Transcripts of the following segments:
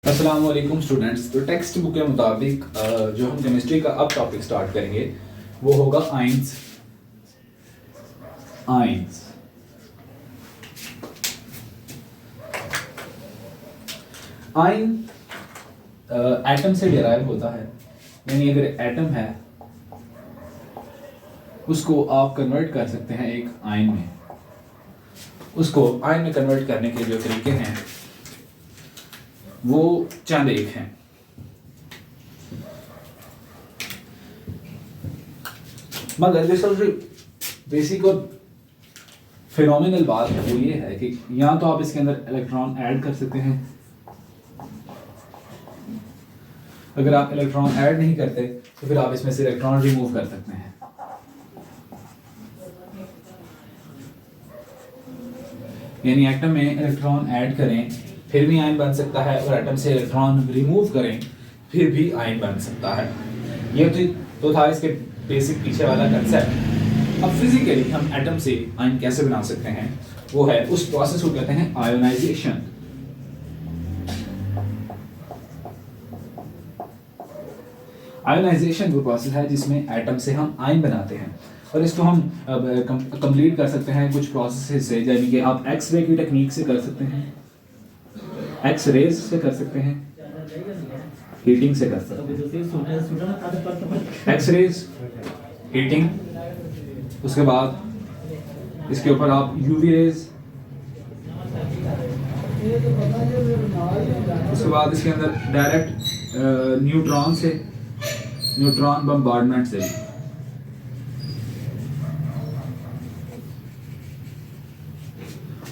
अस्सलाम वालेकुम स्टूडेंट्स। तो टेक्स्ट बुक के मुताबिक जो हम केमिस्ट्री का अब टॉपिक स्टार्ट करेंगे वो होगा आइंस। आइंस आइन एटम से डिराइव होता है, यानी अगर एटम है उसको आप कन्वर्ट कर सकते हैं एक आयन में। उसको आयन में कन्वर्ट करने के जो तरीके हैं वो चंद एक हैं। मगर जो सबसे बेसिक और फिनोमिनल बात है वो ये है कि या तो आप इसके अंदर इलेक्ट्रॉन ऐड कर सकते हैं, अगर आप इलेक्ट्रॉन ऐड नहीं करते तो फिर आप इसमें से इलेक्ट्रॉन रिमूव कर सकते हैं। यानी एटम में इलेक्ट्रॉन ऐड करें फिर भी आयन बन सकता है, और एटम से इलेक्ट्रॉन रिमूव करें फिर भी आयन बन सकता है। ये तो था इसके बेसिक पीछे वाला कंसेप्ट। अब फिजिकली हम एटम से आयन कैसे बना सकते हैं वो है, उस प्रोसेस को कहते हैं आयोनाइजेशन। आयोनाइजेशन वो प्रोसेस है जिसमें एटम से हम आयन बनाते हैं, और इसको हम कंप्लीट कर सकते हैं कुछ प्रोसेस से, यानी कि आप एक्सरे की टेक्निक से कर सकते हैं, एक्स रेज से कर सकते हैं, हीटिंग से कर सकते हैं। एक्स रेज, हीटिंग, उसके बाद इसके ऊपर आप यूवी रेज, उसके बाद इसके अंदर डायरेक्ट न्यूट्रॉन से, न्यूट्रॉन बम्बार्डमेंट से।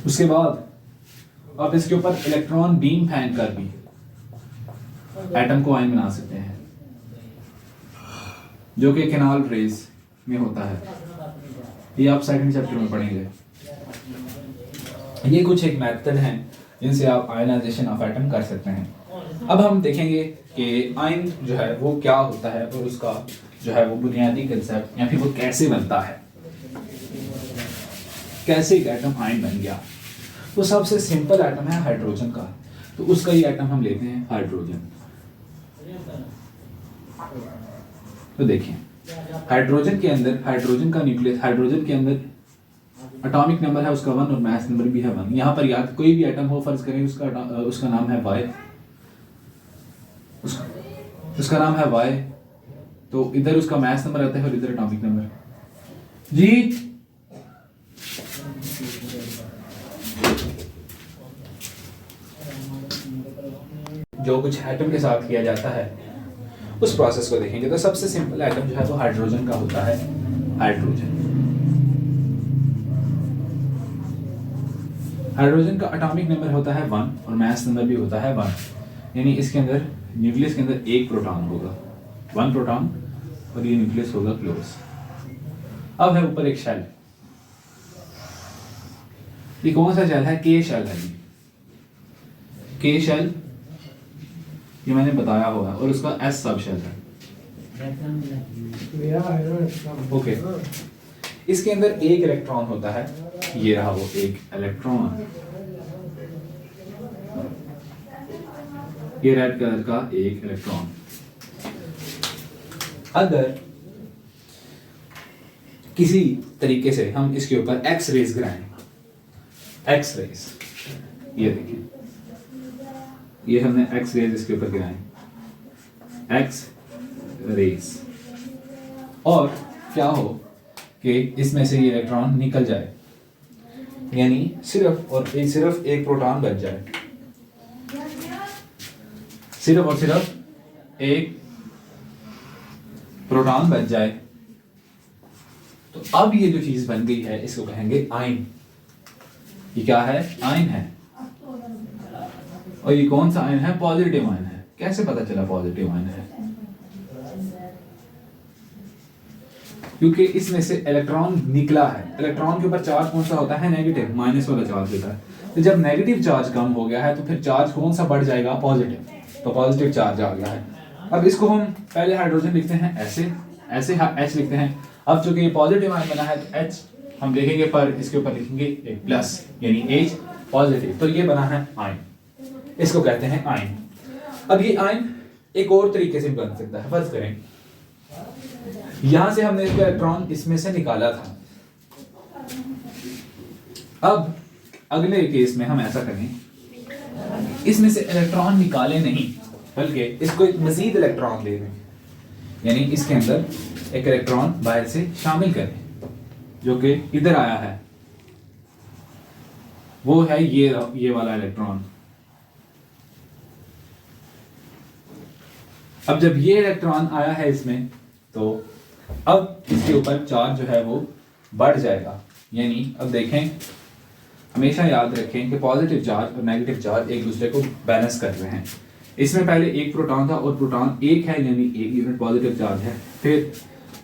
उसके बाद आप इसके ऊपर इलेक्ट्रॉन बीम फेंक कर भी एटम को आयन बना सकते हैं, जो कि कैनाल रेज में होता है। ये आप सेकंड चैप्टर में पढ़ेंगे। ये कुछ एक मेथड हैं जिनसे आप आयनाइजेशन ऑफ एटम कर सकते हैं। अब हम देखेंगे कि आयन जो है वो क्या होता है और उसका जो है वो बुनियादी कंसेप्ट या फिर वो कैसे बनता है, कैसे एक एटम आयन बन गया। तो सबसे सिंपल एटम है हाइड्रोजन का, तो उसका ही एटम हम लेते हैं हाइड्रोजन। तो देखिए हाइड्रोजन के अंदर, हाइड्रोजन का न्यूक्लियस, हाइड्रोजन के अंदर एटॉमिक नंबर है उसका 1 और मास नंबर भी है 1। यहाँ पर याद कोई भी एटम हो, फर्ज करें उसका नाम है Y, उसका नाम है Y, तो इधर उसका मास नंबर आता है और इधर एटॉमिक नंबर जी। जो कुछ एटम के साथ किया जाता है उस प्रोसेस को देखेंगे। तो सबसे सिंपल एटम जो है वो हाइड्रोजन का होता है। हाइड्रोजन का एटॉमिक नंबर होता है 1 और मास नंबर भी होता है 1। यानी इसके अंदर न्यूक्लियस के अंदर एक प्रोटॉन होगा, 1 प्रोटॉन, और ये न्यूक्लियस होगा क्लोज। अब है ऊपर एक शेल। ये कौन सा शेल है? के शेल है। के शेल ये मैंने बताया हुआ है, और उसका एस सब शेल है। ओके, इसके अंदर एक इलेक्ट्रॉन होता है, ये रहा वो एक इलेक्ट्रॉन, ये रेड कलर का एक इलेक्ट्रॉन। अगर किसी तरीके से हम इसके ऊपर एक्स रेज गिराएं, एक्स रेज, ये देखिए, ये हमने एक्स रेज इसके ऊपर गिराएं, एक्स रेज, और क्या हो कि इसमें से ये इलेक्ट्रॉन निकल जाए, यानी सिर्फ एक प्रोटॉन बच जाए, सिर्फ और सिर्फ एक प्रोटॉन बच जाए। तो अब ये जो चीज बन गई है इसको कहेंगे आयन। ये क्या है? आयन है। और ये कौन सा आयन है? पॉजिटिव आयन है। कैसे पता चला पॉजिटिव आयन है? क्योंकि इसमें से इलेक्ट्रॉन निकला है। इलेक्ट्रॉन के ऊपर चार्ज कौन सा होता है? नेगेटिव, माइनस वाला चार्ज होता है। तो जब नेगेटिव चार्ज कम हो गया है तो फिर चार्ज कौन सा बढ़ जाएगा? पॉजिटिव। तो पॉजिटिव चार्ज आ गया है। अब इसको हम पहले हाइड्रोजन लिखते हैं ऐसे, ऐसे H लिखते हैं। अब चूंकि ये पॉजिटिव आयन बना है तो H हम लिखेंगे, पर इसके ऊपर लिखेंगे एक प्लस, यानी H पॉजिटिव। तो ये बना है आयन, इसको कहते हैं आयन। अब ये आयन एक और तरीके से बन सकता है। फर्ज करें यहां से हमने इसका इलेक्ट्रॉन इसमें से निकाला था, अब अगले केस में हम ऐसा करें, इसमें से इलेक्ट्रॉन निकाले नहीं बल्कि इसको एक मजीद इलेक्ट्रॉन दे दें, यानी इसके अंदर एक इलेक्ट्रॉन बाहर से शामिल करें जो कि इधर आया है, वो है ये वाला इलेक्ट्रॉन। अब जब ये इलेक्ट्रॉन आया है इसमें, तो अब इसके ऊपर चार्ज जो है वो बढ़ जाएगा। यानी अब देखें, हमेशा याद रखें कि पॉजिटिव चार्ज और नेगेटिव चार्ज एक दूसरे को बैलेंस कर रहे हैं। इसमें पहले एक प्रोटॉन था और प्रोटॉन एक है, यानी एक यूनिट पॉजिटिव चार्ज है। फिर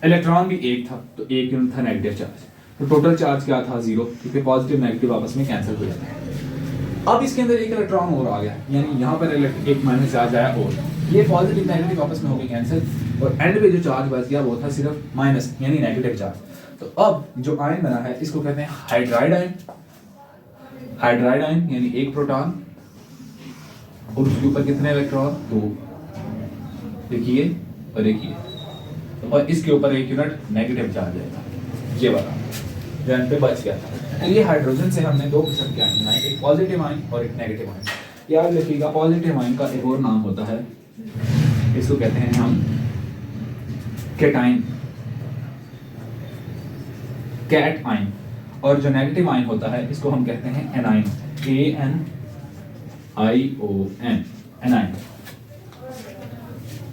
इलेक्ट्रॉन भी एक था तो एक यूनिट था नेगेटिव चार्ज, तो टोटल चार्ज क्या था? 0, क्योंकि पॉजिटिव नेगेटिव आपस में कैंसिल हो जाता है। अब इसके अंदर एक इलेक्ट्रॉन और आ गया, यानी यहाँ पर एक माइनस चार्ज आया और ये पॉजिटिव नेगेटिव आपस में हो गए कैंसिल, और एंड पे जो चार्ज बच गया वो था सिर्फ माइनस यानी नेगेटिव चार्ज। तो अब जो आयन बना है इसको कहते हैं हाइड्राइड आयन। हाइड्राइड आयन यानी एक प्रोटॉन और उसके ऊपर कितने इलेक्ट्रॉन? 2, एक ये और एक ये, और इसके ऊपर एक यूनिट नेगेटिव चार्ज आएगा, ये वाला जो एंड पे बच गया था। ये हाइड्रोजन से हमने दो किस्म के आयन बनाए, एक पॉजिटिव आयन और एक नेगेटिव आयन। याद रखिएगा पॉजिटिव आयन का एक और नाम होता है, इसको कहते हैं हम कैटाइन, कैट आयन, और जो नेगेटिव आयन होता है इसको हम कहते हैं एनाइन, ANION, एनाइन।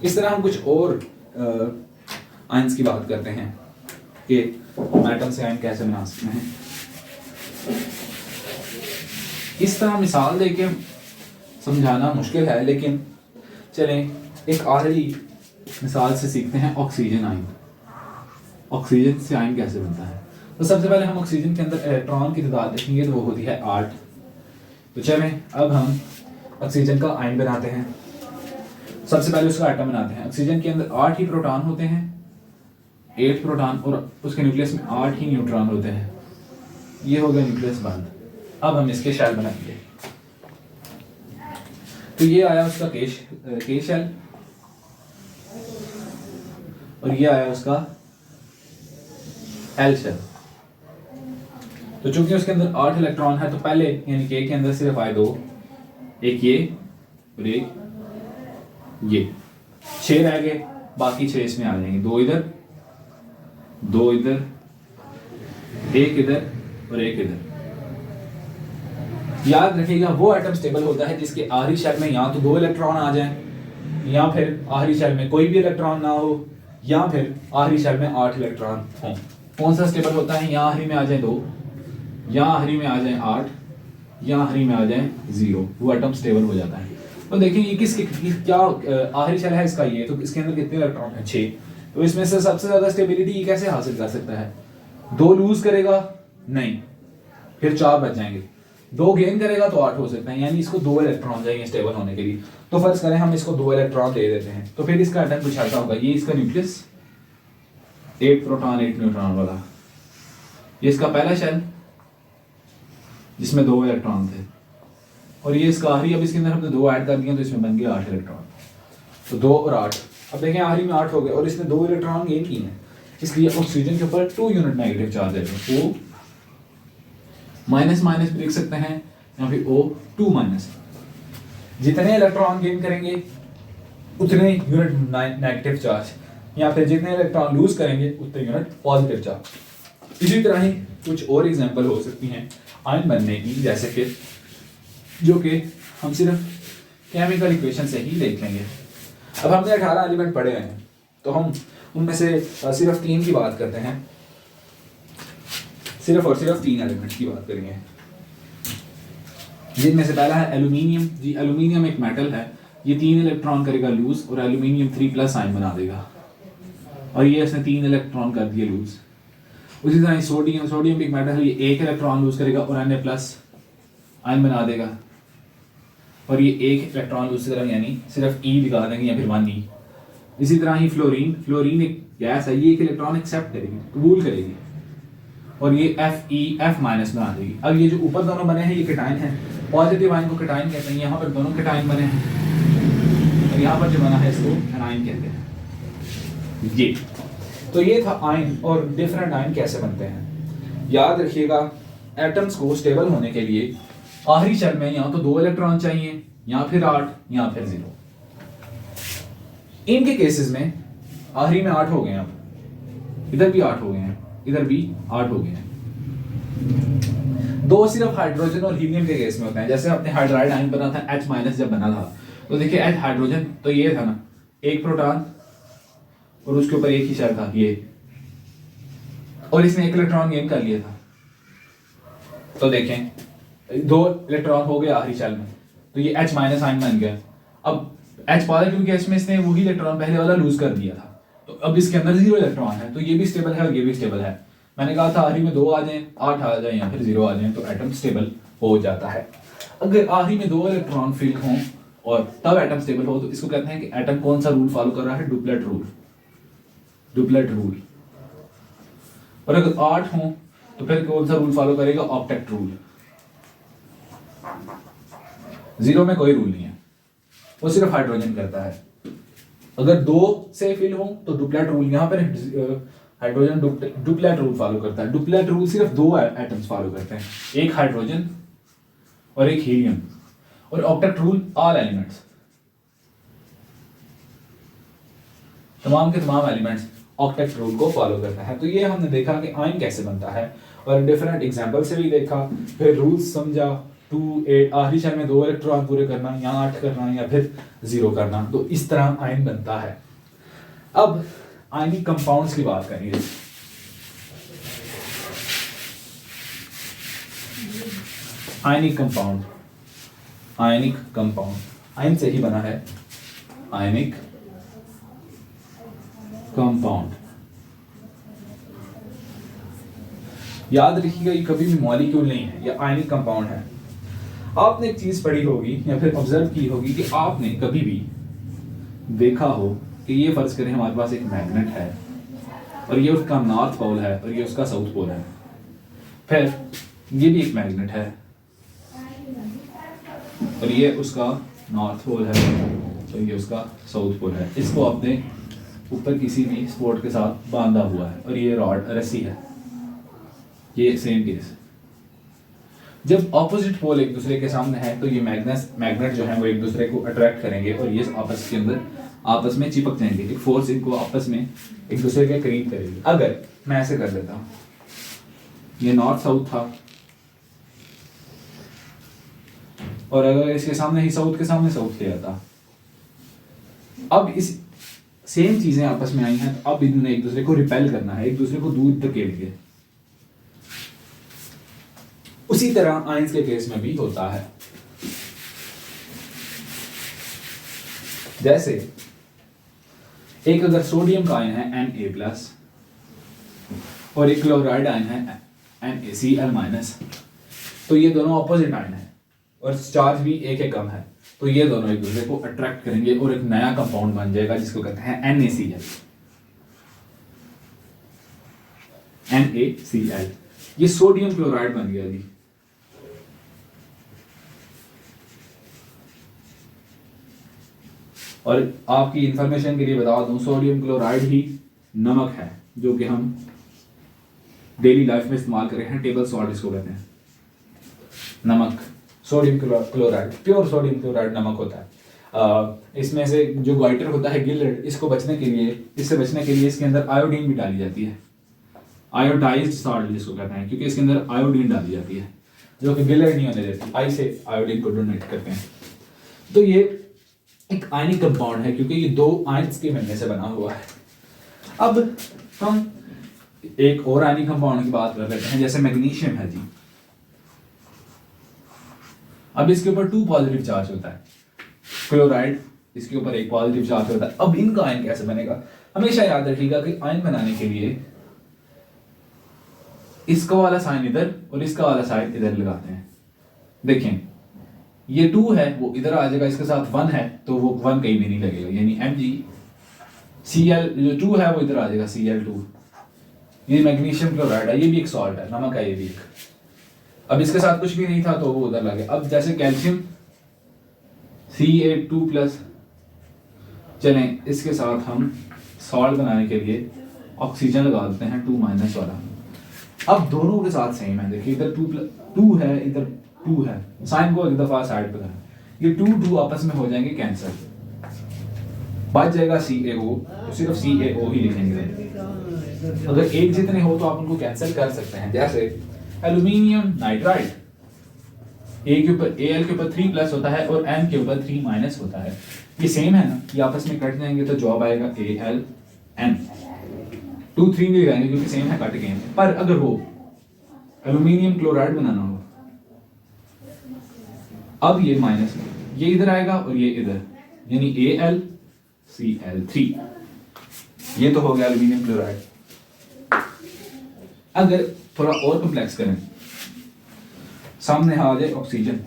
इस तरह हम कुछ और आयन्स की बात करते हैं कि एटम से आयन कैसे बना सकते हैं। इस तरह मिसाल देके समझाना मुश्किल है, लेकिन चलें एक आखिरी मिसाल से सीखते हैं। ऑक्सीजन आयन, ऑक्सीजन से आयन कैसे बनता है। तो सबसे पहले हम ऑक्सीजन के अंदर इलेक्ट्रॉन की तादाद देखेंगे तो वो होती है 8। तो चलें अब हम ऑक्सीजन का आयन बनाते हैं। सबसे पहले उसका एटम बनाते हैं। ऑक्सीजन के अंदर 8 ही प्रोटॉन होते हैं, 8 प्रोटॉन, और उसके न्यूक्लियस में 8 ही न्यूट्रॉन होते हैं। ये हो गया न्यूक्लियस बंद। अब हम इसके शेल बनाएंगे। तो ये आया उसका के शेल, और ये आया उसका एल शेल। तो चूंकि उसके अंदर 8 इलेक्ट्रॉन है तो पहले यानी के अंदर सिर्फ आए 2, एक ये और एक ये, 6 रह गए, बाकी 6 इसमें आ जाएंगे, 2 इधर, 2 इधर, एक इधर और एक इधर। याद रखिएगा वो एटम स्टेबल होता है जिसके आखिरी शेल में या तो 2 इलेक्ट्रॉन आ जाएं, या फिर आखिरी शेल में कोई भी इलेक्ट्रॉन ना हो, या फिर आखिरी शेल में 8 इलेक्ट्रॉन हों। कौन सा स्टेबल होता है? या आखिरी में आ जाए 2, या आखिरी में आ जाए 8, या आखिरी में आ जाए 0, वो एटम स्टेबल हो जाता है। तो देखिए ये क्या आखिरी शेल है इसका, ये तो इसके अंदर कितने इलेक्ट्रॉन हैं? 6। तो इसमें से सबसे ज्यादा स्टेबिलिटी कैसे हासिल कर सकता है? 2 लूज करेगा नहीं, फिर 4 बच जाएंगे, 2 गेन करेगा तो 8 हो सकते हैं, यानी इसको 2 इलेक्ट्रॉन चाहिए स्टेबल होने के लिए। तो फर्ज करें हम इसको 2 इलेक्ट्रॉन दे देते हैं, तो फिर इसका एटम कुछ ऐसा होगा। ये इसका न्यूक्लियस 8 प्रोटॉन 8 न्यूट्रॉन वाला, ये इसका पहला शेल जिसमें 2 इलेक्ट्रॉन थे, और ये इसका आखिरी। अब इसके अंदर हमने 2 ऐड कर दिए तो इसमें बन गया 8 इलेक्ट्रॉन। तो 2 और 8, अब देखें आखिरी में 8 हो गए और इसने 2 इलेक्ट्रॉन गेन किए हैं, इसलिए ऑक्सीजन के ऊपर 2 यूनिट नेगेटिव चार्ज है। वो माइनस माइनस भी लिख सकते हैं, या फिर O2 माइनस। जितने इलेक्ट्रॉन गेन करेंगे उतने यूनिट नेगेटिव चार्ज, या फिर जितने इलेक्ट्रॉन लूज करेंगे उतने यूनिट पॉजिटिव चार्ज। इसी तरह ही कुछ और एग्जांपल हो सकती हैं आयन बनने की, जैसे कि जो कि हम सिर्फ केमिकल इक्वेशन से ही देख लेंगे। अब हमने 18 एलिमेंट पढ़े हैं, तो हम उनमें से सिर्फ 3 की बात करते हैं, सिर्फ और सिर्फ 3 एलिमेंट्स की बात करेंगे, जिनमें से पहला है एल्यूमिनियम। जी एल्यूमिनियम एक मेटल है, ये 3 इलेक्ट्रॉन करेगा लूज और एल्यूमिनियम 3+ आयन बना देगा, और ये इसने 3 इलेक्ट्रॉन कर दिए लूज। उसी तरह सोडियम, सोडियम एक मेटल है, ये 1 इलेक्ट्रॉन लूज करेगा और Na+ आयन बना देगा, और ये 1 इलेक्ट्रॉन लूज करेगा, यानी सिर्फ E दिखा देंगे या फिर 1E। इसी तरह ही फ्लोरीन, फ्लोरीन एक गैस है, ये 1 इलेक्ट्रॉन एक्सेप्ट करेगी, कबूल करेगी, और ये Fe बना देगी। अब ये जो ऊपर दोनों बने हैं ये कैटायन है, पॉजिटिव आयन को कैटायन कहते हैं, यहाँ पर दोनों कैटायन बने हैं, और यहाँ पर जो बना है इसको एनाइन कहते हैं। ये तो ये था आयन और डिफरेंट आयन कैसे बनते हैं। याद रखिएगा एटम्स को स्टेबल होने के लिए आखिरी शेल में या तो 2 इलेक्ट्रॉन चाहिए या फिर 8 या फिर 0। इनके केसेस में आखिरी में 8 हो गए, अब इधर भी 8 हो गए हैं, इधर भी 8 हो गए हैं। 2 सिर्फ हाइड्रोजन और हीलियम के केस में होते हैं। जैसे अपने हाइड्राइड आयन बना था H- जब बना था तो देखिए H हाइड्रोजन तो ये था ना, एक प्रोटॉन और उसके ऊपर एक ही शेल था ये, और इसने 1 इलेक्ट्रॉन गेन कर लिया था। तो देखें 2 इलेक्ट्रॉन हो गए आखिरी शेल में, तो ये H- आयन बन गया। अब H पॉजिटिव केस में इसने वही इलेक्ट्रॉन पहले वाला लूज कर दिया था, तो अब इसके अंदर 0 इलेक्ट्रॉन है, तो ये भी स्टेबल है और ये भी स्टेबल है। मैंने कहा था आखिरी में 2 आ जाए, 8 आ जाए या फिर 0 आ जाए तो एटम स्टेबल हो जाता है। अगर आखिरी में 2 इलेक्ट्रॉन फिल हों और तब एटम स्टेबल हो तो इसको कहते हैं कि एटम कौन सा रूल फॉलो कर रहा है, डुप्लेट रूल। Duplet rule. और अगर 8 हों तो फिर कौन सा रूल फॉलो करेगा, ऑक्टेट रूल। 0 में कोई रूल नहीं है, वो सिर्फ हाइड्रोजन करता है। अगर 2 से फिल हो तो डुप्लेट रूल, यहाँ पर हाइड्रोजन डुप्लेट रूल फॉलो करता है। डुप्लेट रूल सिर्फ 2 एटम्स फॉलो करते हैं, एक हाइड्रोजन और एक हीलियम। और ऑक्टेट रूल ऑल एलिमेंट्स, तमाम के तमाम एलिमेंट्स ऑक्टेट रूल को फॉलो करता है। तो ये हमने देखा कि आयन कैसे बनता है और डिफरेंट एग्जांपल से भी देखा, फिर रूल्स समझा। 2 8 आखिरी शेल में 2 इलेक्ट्रॉन पूरे करना या 8 करना या फिर 0 करना, तो इस तरह आयन बनता है। अब आयनिक कंपाउंड्स की बात करेंगे। Ionic compound, ionic compound ion से ही बना है आयनिक कंपाउंड। याद रखिएगा ये कभी भी मॉलिक्यूल नहीं है, ये आयनिक कंपाउंड है। आपने एक चीज पढ़ी होगी या फिर ऑब्जर्व की होगी कि आपने कभी भी देखा हो कि ये फर्ज करें हमारे पास एक मैग्नेट है और ये उसका नॉर्थ पोल है और ये उसका साउथ पोल है। फिर ये भी एक मैग्नेट है और ये उसका नॉर्थ पोल है और ये उसका साउथ पोल है। इसको आपने ऊपर किसी भी सपोर्ट के साथ बांधा हुआ है और ये रॉड रस्सी है। ये सेम केस, जब ऑपोजिट पोल एक दूसरे के सामने है तो ये मैग्नेट जो है वो एक दूसरे को अट्रैक्ट करेंगे और ये आपस के अंदर आपस में चिपक जाएंगे। एक फोर्स इनको आपस में एक दूसरे के करीब करेगी। अगर मैं ऐसे कर देता हूँ, ये नॉर्थ साउथ था और अगर इसके सामने ही साउथ के सामने साउथ ले आता, अब इस सेम चीजें आपस में आई हैं तो अब इन्होंने एक दूसरे को रिपेल करना है, एक दूसरे को दूर धकेलेंगे। उसी तरह आयंस के केस में भी होता है। जैसे एक अगर सोडियम का आयन है Na+ और एक क्लोराइड आयन है NaCl-, तो ये दोनों ऑपोजिट आयन है और चार्ज भी एक है कम है, तो ये दोनों एक दूसरे को अट्रैक्ट करेंगे और एक नया कंपाउंड बन जाएगा जिसको कहते हैं NaCl। ये सोडियम क्लोराइड बन गया जी। और आपकी इंफॉर्मेशन के लिए बता दूं, सोडियम क्लोराइड ही नमक है जो कि हम डेली लाइफ में इस्तेमाल कर रहे हैं। टेबल सॉल्ट इसको कहते हैं, नमक। Sodium chloride, pure sodium chloride नमक होता है। इसमें से जो ग्वाइटर होता है गिलेड, इसको बचने के लिए, इससे बचने के लिए इसके अंदर आयोडीन भी डाली जाती है, आयोडाइज्ड सॉल्ट जिसको कहते हैं, क्योंकि इसके अंदर आयोडीन डाली जाती है जो कि गिलेड नहीं होने देती, आई से आयोडीन को डोनेट करते हैं। तो ये एक आयनिक कंपाउंड है क्योंकि ये 2 आयंस के मिलने से बना हुआ है। अब हम एक और आयनिक कंपाउंड की बात कर लेते हैं, जैसे मैग्नीशियम है जी। अब इसके ऊपर 2 पॉजिटिव चार्ज होता है, क्लोराइड इसके ऊपर 1 पॉजिटिव चार्ज होता है। अब इनका आयन कैसे बनेगा, हमेशा याद रखिएगा कि आयन बनाने के लिए इसका वाला साइन इधर और इसका वाला साइन इधर लगाते हैं। देखें ये 2 है वो इधर आ जाएगा, इसके साथ 1 है तो वो 1 कहीं भी नहीं लगेगा, यानी MgCl जो 2 है वो इधर आ जाएगा Cl2। ये मैग्नीशियम क्लोराइड है, ये भी एक सॉल्ट है, नमक है ये भी एक। अब इसके साथ कुछ भी नहीं था तो वो उधर लगे। अब जैसे कैल्शियम Ca2+, चलें इसके साथ हम सॉल्ट बनाने के लिए ऑक्सीजन लगा देते हैं 2 माइनस वाला। अब दोनों के साथ सेम है, देखिए इधर 2 है, इधर 2 है, साइन को एक दफा साइड पे करें, ये 2 आपस में हो जाएंगे कैंसिल, बच जाएगा CaO, तो सिर्फ CaO ही लिखेंगे। अगर एक जितने हो तो आप उनको कैंसिल कर सकते हैं, जैसे एल्यूमिनियम नाइट्राइड, A के ऊपर Al के ऊपर 3 प्लस होता है और N के ऊपर 3 माइनस होता है, ये सेम है ना, ये आपस में कट जाएंगे तो जवाब आएगा AlN। 2 3 नहीं लगाएंगे क्योंकि सेम है, कट गए। पर अगर वो एल्यूमिनियम क्लोराइड बनाना हो, अब ये माइनस ये इधर आएगा और ये इधर, यानी AlCl3, ये तो हो गया एल्यूमिनियम क्लोराइड। अगर थोड़ा और कॉम्प्लेक्स करें, सामने आ जाए ऑक्सीजन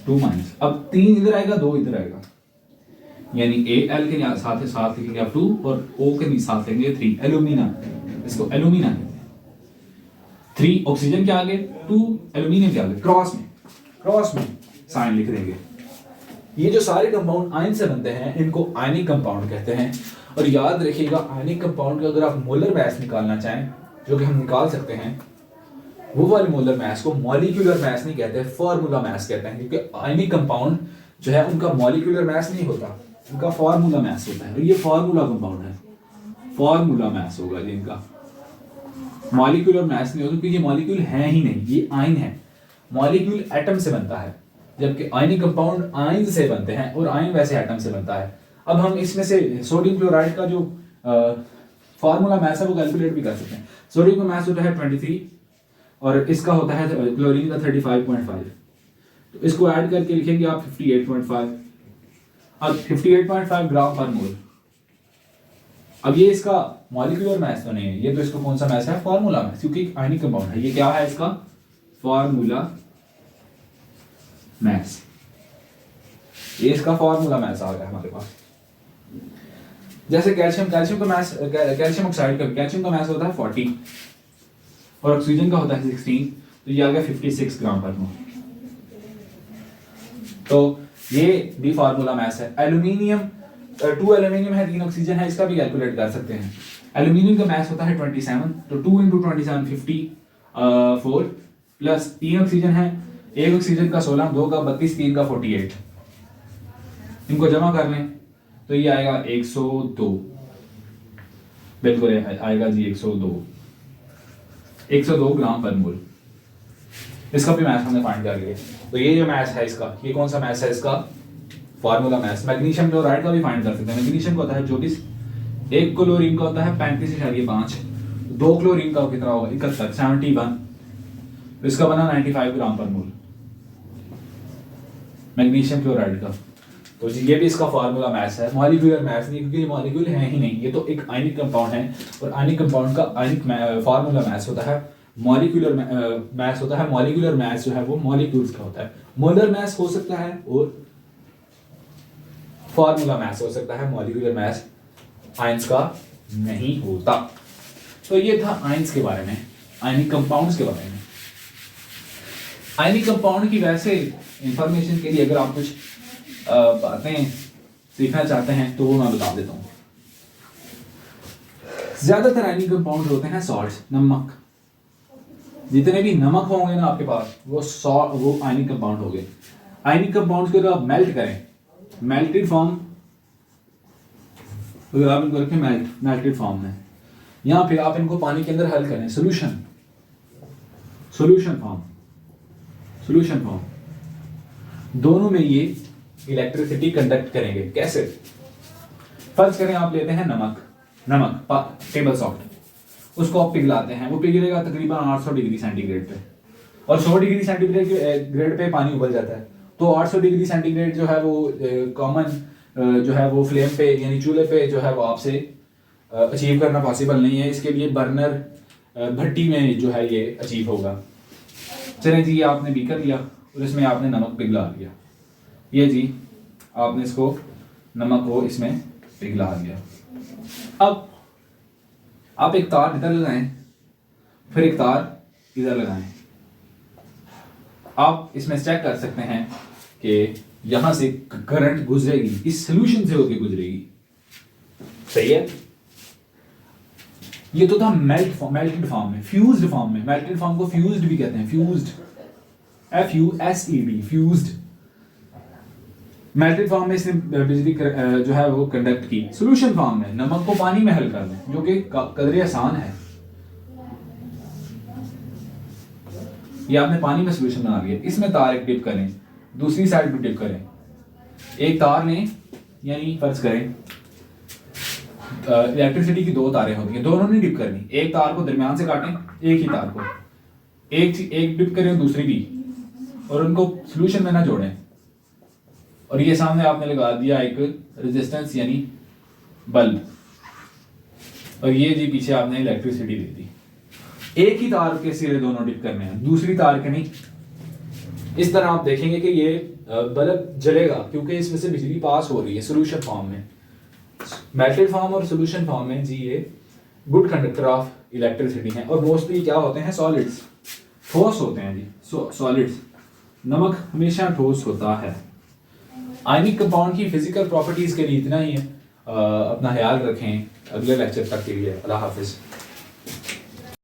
2 माइनस, अब 3 इधर आएगा 2 इधर आएगा, यानी Al के साथ लिखेंगे आप 2 और O के साथ लेंगे 3, एल्यूमिना, इसको एल्यूमिना कहते हैं। 3 ऑक्सीजन के आगे, 2 एल्यूमिनियम के आगे, क्रॉस में साइन लिख देंगे। ये जो सारे कंपाउंड आयन से बनते हैं इनको आयनिक कंपाउंड कहते हैं। और याद रखिएगा, आयनिक कंपाउंड का अगर आप मोलर मास निकालना चाहें, जो कि हम निकाल सकते हैं, वो वाले मोलर मास को मॉलिक्यूलर मास नहीं कहते, फार्मूला मास कहते हैं, क्योंकि आयनिक कंपाउंड जो है उनका मॉलिक्यूलर मास नहीं होता, उनका फार्मूला मास होता है। और ये फार्मूला कंपाउंड है, फार्मूला मास होगा ये इनका, मॉलिक्यूलर मास नहीं होता क्योंकि ये मॉलिक्यूल है ही नहीं, ये आयन है। मॉलिक्यूल एटम से बनता है, जबकि आयनिक कंपाउंड आयन से बनते हैं और आयन वैसे एटम से बनता है। अब हम इसमें से सोडियम क्लोराइड का जो फार्मूला मास है वो कैलकुलेट भी कर सकते हैं। सोडियम का मास होता है 23 और इसका होता है क्लोरीन का 35.5, तो इसको ऐड करके लिखेंगे आप 58.5। अब 58.5 ग्राम पर मोल। अब ये इसका मॉलिक्यूलर मास तो नहीं है, ये तो इसका कौन सा मास है, फार्मूला मास, क्योंकि आयनिक कंपाउंड है। ये क्या है इसका फार्मूला मास, ये इसका फार्मूला मास आ गया हमारे पास। जैसे कैल्शियम का मास, कैल्शियम ऑक्साइड का, कैल्शियम का मास होता है 40 और ऑक्सीजन का होता है 16, तो ये आ गया 56 ग्राम पर मोल। तो ये भी फार्मूला मास है। एल्यूमिनियम 2 एल्यूमिनियम है, 3 ऑक्सीजन है, इसका भी कैलकुलेट कर सकते हैं। एल्यूमिनियम का मास होता है 27, तो 2 × 27 54 प्लस 3 ऑक्सीजन है, 1 ऑक्सीजन का 16, 2 का 32, 3 का 48, इनको जमा कर लें तो ये आएगा 102, बिल्कुल आएगा जी 102 ग्राम पर मोल। इसका भी मास हमने फाइंड कर लिया। तो ये जो मास है इसका, ये कौन सा मास है इसका, फार्मूला मास। मैग्नीशियम क्लोराइड का भी फाइंड कर सकते हैं। मैग्नीशियम का होता है 24, 1 क्लोरीन का होता है 35.5, 2 क्लोरीन का कितना होगा 71, 71, इसका बना 95 ग्राम पर मोल मैग्नीशियम क्लोराइड का। तो जी ये भी इसका फार्मूला मास है, मॉलिक्यूलर मास नहीं, क्योंकि ये मॉलिक्यूल है ही नहीं, ये तो एक आयनिक कंपाउंड है। और आयनिक कंपाउंड का आयनिक फार्मूला मास होता है, मॉलिक्यूलर मास होता है। मॉलिक्यूलर मास जो है वो मॉलिक्यूल्स का होता है। मोलर मास हो सकता है और फार्मूला मास हो सकता है, मॉलिक्यूलर मास आयंस का नहीं होता। तो ये था आयंस के बारे में, आयनिक कंपाउंड्स के बारे में। आयनिक कंपाउंड की वैसे इंफॉर्मेशन के लिए अगर आप कुछ बातें सीखना चाहते हैं तो वो मैं बता देता हूँ। ज्यादातर आयनिक कंपाउंड होते हैं सॉल्ट्स, नमक। जितने भी नमक होंगे ना आपके पास वो आयनिक कंपाउंड हो गए। आयनिक कंपाउंड्स को अगर आप मेल्ट करें, मेल्टेड फॉर्म, अगर आप इनको रखें मेल्टेड फॉर्म में, या फिर आप इनको पानी के अंदर हल करें, सोल्यूशन फॉर्म, दोनों में ये इलेक्ट्रिसिटी कंडक्ट करेंगे। कैसे? फर्ज करें आप लेते हैं नमक टेबल सॉल्ट, उसको आप पिघलाते हैं, वो पिघलेगा तकरीबन 800 डिग्री सेंटीग्रेड पे, और 100 डिग्री सेंटीग्रेड पे पानी उबल जाता है। तो 800 डिग्री सेंटीग्रेड जो है वो कॉमन जो है वो फ्लेम पे यानी चूल्हे पे जो है वो आपसे अचीव करना पॉसिबल नहीं है। इसके लिए बर्नर भट्टी में जो है ये अचीव होगा। चलें जी, ये आपने बीकर लिया और इसमें आपने नमक पिघला लिया। ये जी आपने इसको नमक को इसमें पिघला लिया। अब आप एक तार इधर लगाएं, फिर एक तार इधर लगाएं। आप इसमें चेक कर सकते हैं कि यहां से करंट गुजरेगी, इस सोल्यूशन से होके गुजरेगी। सही है। ये तो था मेल्टेड फॉर्म में। फ्यूज्ड फॉर्म में, मेल्टेड फॉर्म को फ्यूज्ड भी कहते हैं, fused, FUSED, fused. Melted form में इसने बिजली जो है वो कंडक्ट की। सॉल्यूशन फॉर्म में नमक को पानी में हल कर दें, जो कि कदरे आसान है। ये आपने पानी में सॉल्यूशन बना लिया, इसमें तार एक डिप करें, दूसरी साइड भी डिप करें। एक तार लें, यानी फर्ज करें इलेक्ट्रिसिटी की दो तारें होती हैं, दोनों ने डिप करनी। एक तार को दरमियान से काटें, एक ही तार को, एक डिप करें दूसरी भी, और उनको सॉल्यूशन में ना जोड़ें। और ये सामने आपने लगा दिया एक रेजिस्टेंस यानी बल्ब, और ये जी पीछे आपने इलेक्ट्रिसिटी दे दी। एक ही तार के सिरे दोनों डिप करने हैं, दूसरी तार के नहीं। इस तरह आप देखेंगे कि ये बल्ब जलेगा, क्योंकि इसमें से बिजली पास हो रही है सॉल्यूशन फॉर्म में। मेल्टेड फॉर्म और सॉल्यूशन फॉर्म में जी ये गुड कंडक्टर ऑफ इलेक्ट्रिसिटी हैं। और मोस्टली क्या होते हैं? सॉलिड्स, ठोस होते हैं जी, सॉलिड्स। नमक हमेशा ठोस होता है। आयनिक कंपाउंड की फिजिकल प्रॉपर्टीज के लिए इतना ही है। अपना ख्याल रखें। अगले लेक्चर तक के लिए अल्लाह हाफिज।